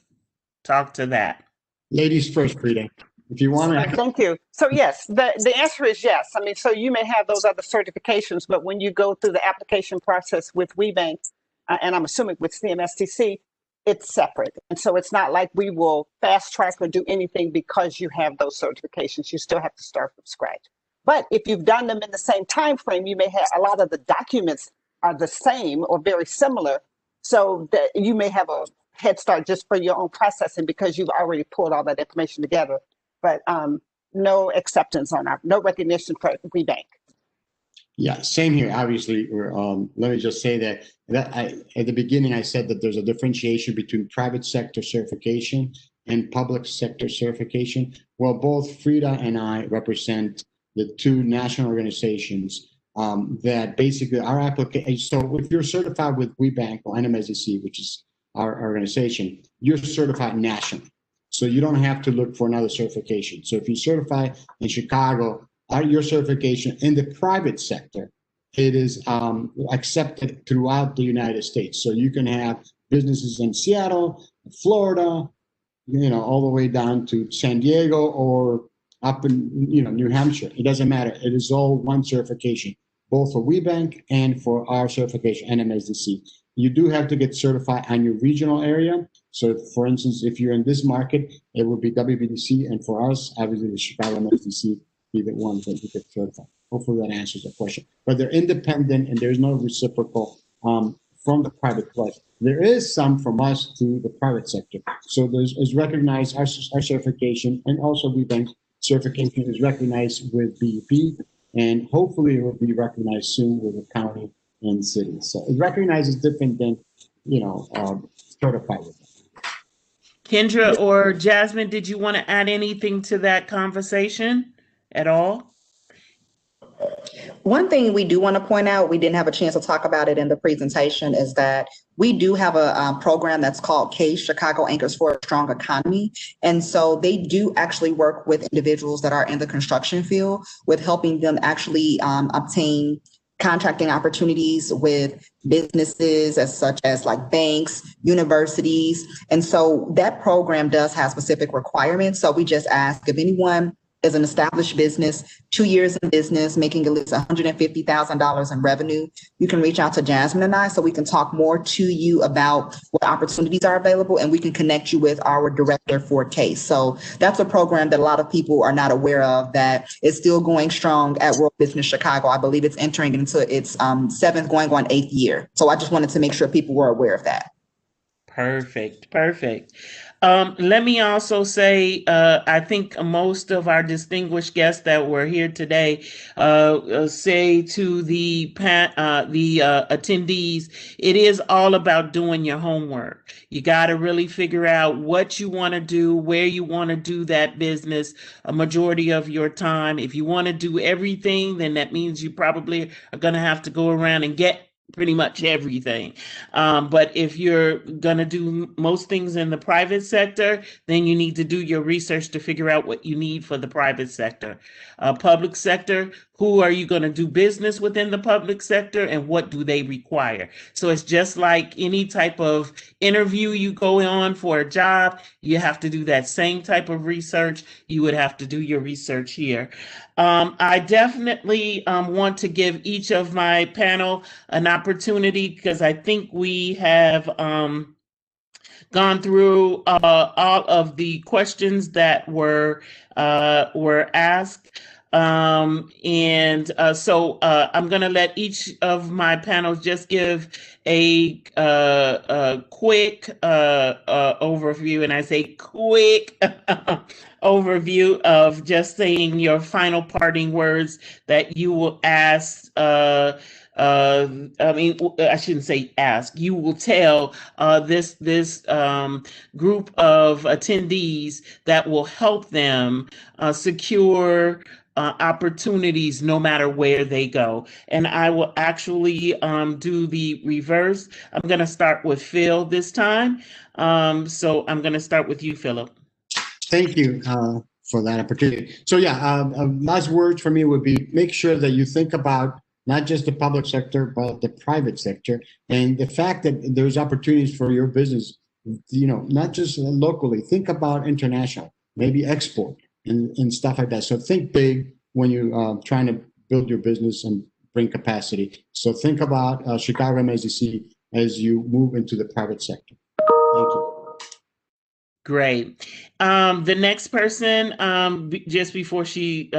talk to that. Ladies first, Frida. If you want to. Thank you. So yes, the answer is yes. I mean, so you may have those other certifications, but when you go through the application process with WeBank, and I'm assuming with CMSTC, it's separate. And so it's not like we will fast track or do anything because you have those certifications. You still have to start from scratch. But if you've done them in the same time frame, you may have a lot of the documents are the same or very similar. So that you may have a head start just for your own processing because you've already pulled all that information together. But no acceptance on no recognition for WeBank. Yeah, same here. Obviously, let me just say that at the beginning, I said that there's a differentiation between private sector certification and public sector certification. Well, both Frida and I represent the two national organizations that basically our application. So if you're certified with WeBank or NMSDC, which is our organization, you're certified nationally. So you don't have to look for another certification. So if you certify in Chicago, your certification in the private sector, it is accepted throughout the United States. So you can have businesses in Seattle, Florida, all the way down to San Diego or up in, New Hampshire. It doesn't matter. It is all one certification, both for WeBank and for our certification, NMSDC. You do have to get certified on your regional area. So for instance, if you're in this market, it would be WBDC. And for us, obviously the Chicago MSDC be the ones that you get certified. Hopefully that answers the question. But they're independent and there's no reciprocal from the private place. There is some from us to the private sector. So is recognized, our certification, and also WeBank certification is recognized with BEP, and hopefully it will be recognized soon with the county and city. So it recognizes different than, certified with them. Kendra or Jasmine, did you want to add anything to that conversation at all? One thing we do want to point out, we didn't have a chance to talk about it in the presentation, is that we do have a program that's called CASE, Chicago Anchors for a Strong Economy. And so they do actually work with individuals that are in the construction field with helping them actually obtain contracting opportunities with businesses as such as like banks, universities. And so that program does have specific requirements. So we just ask if anyone is an established business, 2 years in business, making at least $150,000 in revenue, you can reach out to Jasmine and I so we can talk more to you about what opportunities are available, and we can connect you with our director for CASE. So that's a program that a lot of people are not aware of that is still going strong at World Business Chicago. I believe it's entering into its 7th, going on 8th year. So I just wanted to make sure people were aware of that. Perfect. Let me also say, I think most of our distinguished guests that were here today say to the attendees, it is all about doing your homework. You got to really figure out what you want to do, where you want to do that business a majority of your time. If you want to do everything, then that means you probably are going to have to go around and get pretty much everything. But if you're going to do most things in the private sector, then you need to do your research to figure out what you need for the private sector. Public sector, who are you going to do business within the public sector and what do they require? So it's just like any type of interview you go on for a job, you have to do that same type of research. You would have to do your research here. I definitely want to give each of my panel an opportunity because I think we have gone through all of the questions that were asked. So I'm going to let each of my panels just give a quick overview, and I say quick overview of just saying your final parting words that you will ask. I shouldn't say ask. You will tell this group of attendees that will help them secure opportunities no matter where they go. And I will actually do the reverse. I'm going to start with Phil this time. So I'm going to start with you, Philip. Thank you for that opportunity. So last words for me would be make sure that you think about not just the public sector, but the private sector. And the fact that there's opportunities for your business, not just locally, think about international, maybe export and stuff like that. So think big when you're trying to build your business and bring capacity. So think about Chicago MSDC as you move into the private sector. Thank you. Great. The next person, just before she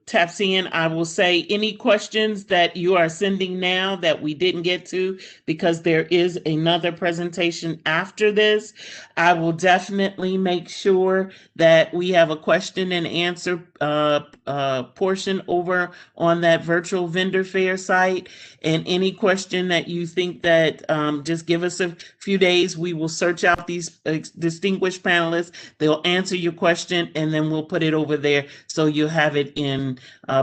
taps in, I will say any questions that you are sending now that we didn't get to, because there is another presentation after this, I will definitely make sure that we have a question and answer portion over on that virtual vendor fair site. And any question that you think that, just give us a few days, we will search out these distinguished panelists. They'll answer your question, and then we'll put it over there so you'll have it in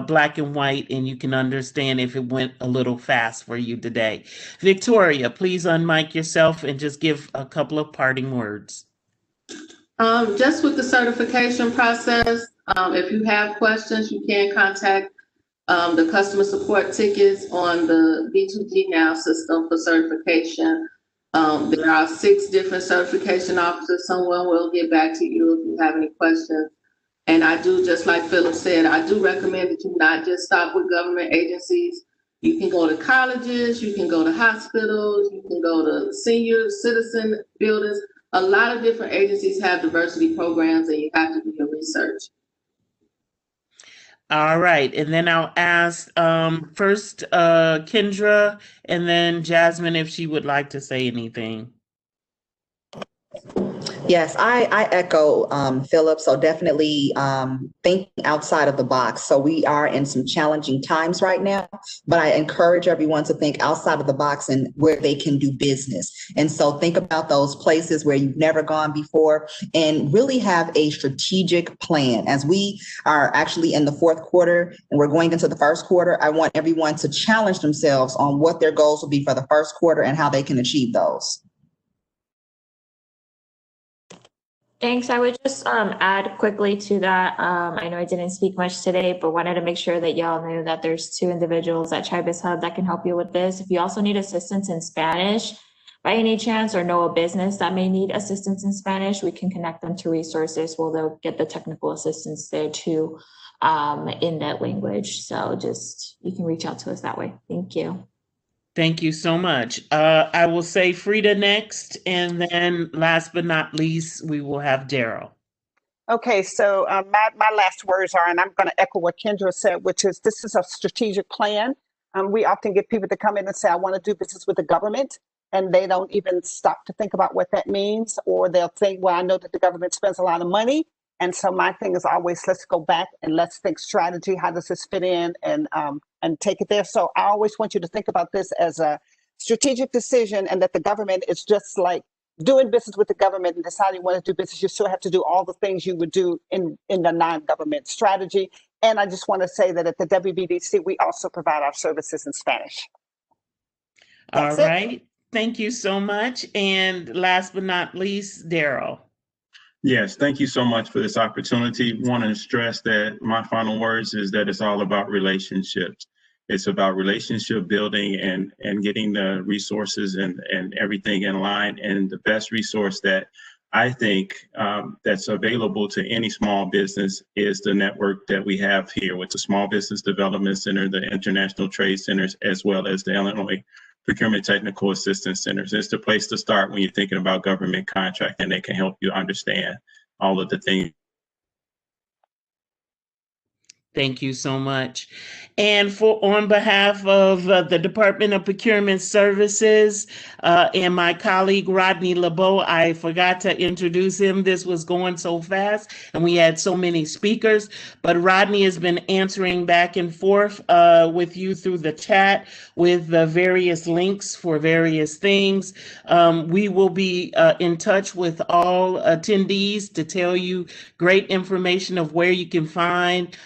black and white, and you can understand if it went a little fast for you today. Victoria, please unmic yourself and just give a couple of parting words. Just with the certification process, if you have questions, you can contact the customer support tickets on the B2G Now system for certification. There are 6 different certification officers. Someone will get back to you if you have any questions. And I do, just like Philip said, I do recommend that you not just stop with government agencies. You can go to colleges, you can go to hospitals, you can go to senior citizen buildings. A lot of different agencies have diversity programs, and you have to do your research. All right, and then I'll ask first Kendra and then Jasmine if she would like to say anything. Yes, I echo Philip. So definitely thinking outside of the box. So we are in some challenging times right now, but I encourage everyone to think outside of the box and where they can do business. And so think about those places where you've never gone before and really have a strategic plan. As we are actually in the 4th quarter and we're going into the 1st quarter, I want everyone to challenge themselves on what their goals will be for the 1st quarter and how they can achieve those. Thanks. I would just add quickly to that. I know I didn't speak much today, but wanted to make sure that y'all knew that there's 2 individuals at Chibis Hub that can help you with this. If you also need assistance in Spanish by any chance, or know a business that may need assistance in Spanish, we can connect them to resources where they'll get the technical assistance there too in that language. So just, you can reach out to us that way. Thank you. Thank you so much. I will say Frida next, and then last but not least, we will have Daryl. Okay, so my last words are, and I'm going to echo what Kendra said, which is this is a strategic plan. We often get people to come in and say, I want to do business with the government, and they don't even stop to think about what that means, or they'll think, well, I know that the government spends a lot of money. And so my thing is always, let's go back and let's think strategy. How does this fit in and take it there? So I always want you to think about this as a strategic decision, and that the government is just like doing business with the government and deciding you want to do business. You still have to do all the things you would do in the non-government strategy. And I just want to say that at the WBDC, we also provide our services in Spanish. All right. Thank you so much. And last but not least, Daryl. Yes, thank you so much for this opportunity. Want to stress that my final words is that it's all about relationships. It's about relationship building and getting the resources and everything in line. And the best resource that I think that's available to any small business is the network that we have here with the Small Business Development Center, the International Trade Centers, as well as the Illinois Procurement Technical Assistance Centers. It's the place to start when you're thinking about government contracting. They can help you understand all of the things. Thank you so much. And on behalf of the Department of Procurement Services and my colleague Rodney LeBeau, I forgot to introduce him. This was going so fast and we had so many speakers, but Rodney has been answering back and forth with you through the chat with the various links for various things. We will be in touch with all attendees to tell you great information of where you can find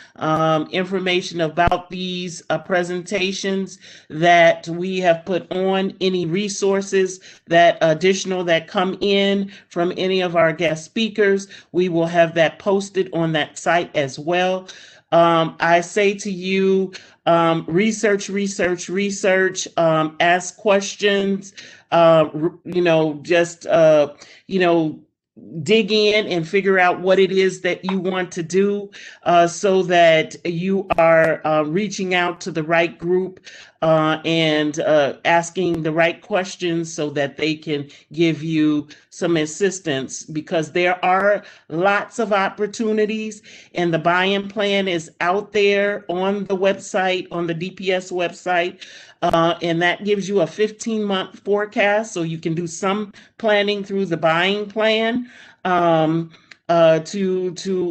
information about these presentations that we have put on, any resources that additional that come in from any of our guest speakers. We will have that posted on that site as well. I say to you, research, ask questions, dig in and figure out what it is that you want to do so that you are reaching out to the right group and asking the right questions so that they can give you some assistance, because there are lots of opportunities and the buy-in plan is out there on the website, on the DPS website. And that gives you a 15-month forecast, so you can do some planning through the buying plan to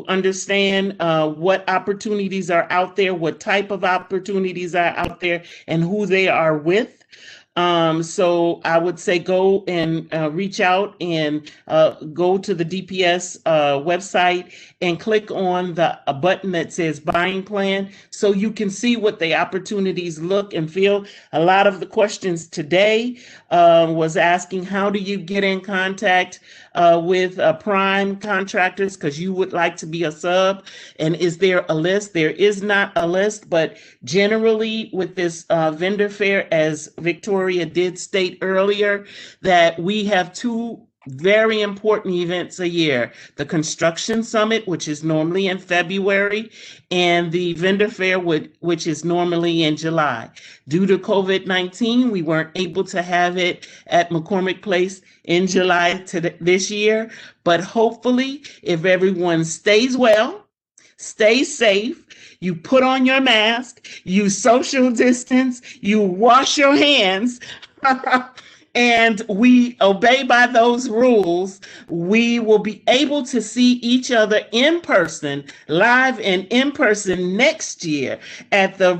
understand what opportunities are out there, what type of opportunities are out there, and who they are with. So I would say go and reach out and go to the DPS website and click on the button that says buying plan so you can see what the opportunities look and feel. A lot of the questions today was asking, how do you get in contact with prime contractors because you would like to be a sub? And is there a list? There is not a list, but generally with this vendor fair, as Victoria did state earlier, that we have two very important events a year: the construction summit, which is normally in February, and the vendor fair, which is normally in July. Due to COVID-19, we weren't able to have it at McCormick Place in July this year, but hopefully, if everyone stays well, stay safe, you put on your mask, you social distance, you wash your hands, and we obey by those rules, we will be able to see each other in person, live and in person next year at the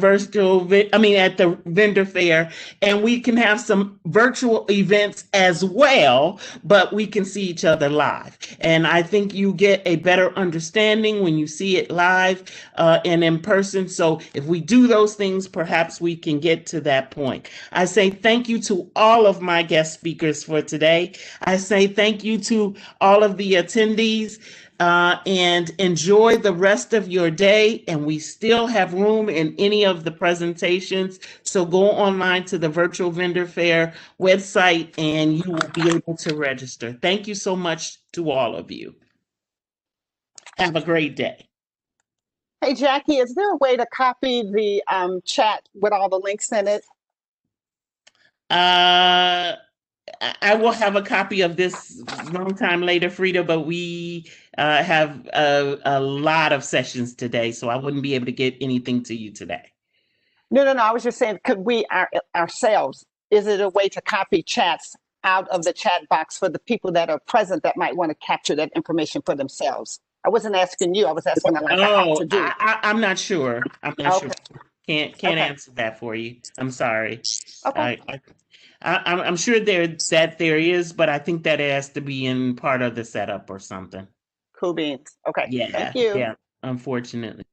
at the vendor fair, and we can have some virtual events as well, but we can see each other live. And I think you get a better understanding when you see it live and in person. So if we do those things, perhaps we can get to that point. I say thank you to all of my guest speakers for today. I say thank you to all of the attendees and enjoy the rest of your day. And we still have room in any of the presentations. So go online to the Virtual Vendor Fair website and you will be able to register. Thank you so much to all of you. Have a great day. Hey, Jackie, is there a way to copy the chat with all the links in it? I will have a copy of this long time later, Frida, but we have a lot of sessions today, so I wouldn't be able to get anything to you today. No. I was just saying, could we ourselves, is it a way to copy chats out of the chat box for the people that are present that might want to capture that information for themselves? I wasn't asking you, I was asking like how to do. I'm not sure. I'm not sure. Can't answer that for you. I'm sorry. Okay. I'm sure there is, but I think that it has to be in part of the setup or something. Cool beans. Okay. Yeah. Thank you. Yeah. Unfortunately.